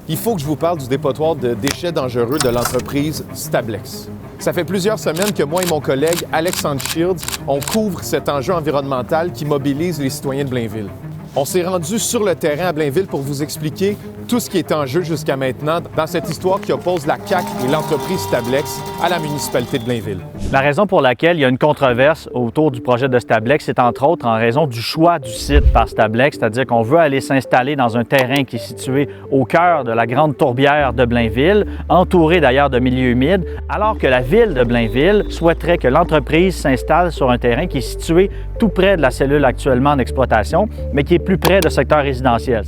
il faut que je vous parle du dépotoir de déchets dangereux de l'entreprise Stablex. Ça fait plusieurs semaines que moi et mon collègue Alexandre Shields, on couvre cet enjeu environnemental qui mobilise les citoyens de Blainville. On s'est rendu sur le terrain à Blainville pour vous expliquer tout ce qui est en jeu jusqu'à maintenant dans cette histoire qui oppose la CAQ et l'entreprise Stablex à la municipalité de Blainville. La raison pour laquelle il y a une controverse autour du projet de Stablex, c'est entre autres en raison du choix du site par Stablex, c'est-à-dire qu'on veut aller s'installer dans un terrain qui est situé au cœur de la grande tourbière de Blainville, entouré d'ailleurs de milieux humides, alors que la ville de Blainville souhaiterait que l'entreprise s'installe sur un terrain qui est situé tout près de la cellule actuellement en exploitation, mais qui est plus près de secteur résidentiel.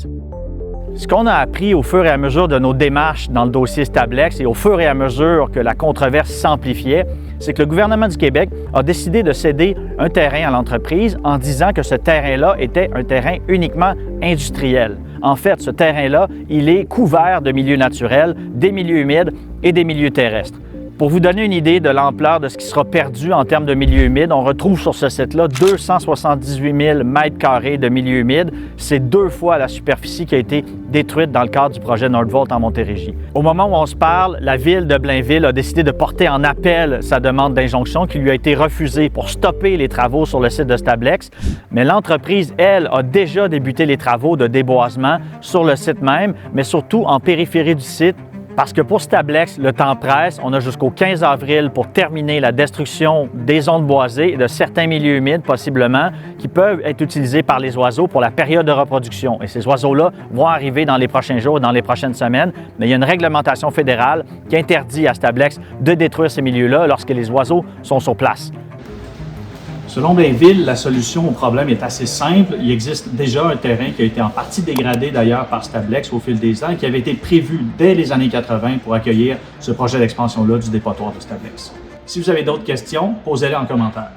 Ce qu'on a appris au fur et à mesure de nos démarches dans le dossier Stablex et au fur et à mesure que la controverse s'amplifiait, c'est que le gouvernement du Québec a décidé de céder un terrain à l'entreprise en disant que ce terrain-là était un terrain uniquement industriel. En fait, ce terrain-là, il est couvert de milieux naturels, des milieux humides et des milieux terrestres. Pour vous donner une idée de l'ampleur de ce qui sera perdu en termes de milieux humides, on retrouve sur ce site-là 278 000 mètres carrés de milieux humides. C'est 2 fois la superficie qui a été détruite dans le cadre du projet Nordvolt en Montérégie. Au moment où on se parle, la ville de Blainville a décidé de porter en appel sa demande d'injonction qui lui a été refusée pour stopper les travaux sur le site de Stablex. Mais l'entreprise, elle, a déjà débuté les travaux de déboisement sur le site même, mais surtout en périphérie du site. Parce que pour Stablex, le temps presse. On a jusqu'au 15 avril pour terminer la destruction des zones boisées et de certains milieux humides, possiblement, qui peuvent être utilisés par les oiseaux pour la période de reproduction. Et ces oiseaux-là vont arriver dans les prochains jours et dans les prochaines semaines. Mais il y a une réglementation fédérale qui interdit à Stablex de détruire ces milieux-là lorsque les oiseaux sont sur place. Selon Blainville, la solution au problème est assez simple. Il existe déjà un terrain qui a été en partie dégradé d'ailleurs par Stablex au fil des ans, qui avait été prévu dès les années 80 pour accueillir ce projet d'expansion-là du dépotoir de Stablex. Si vous avez d'autres questions, posez-les en commentaire.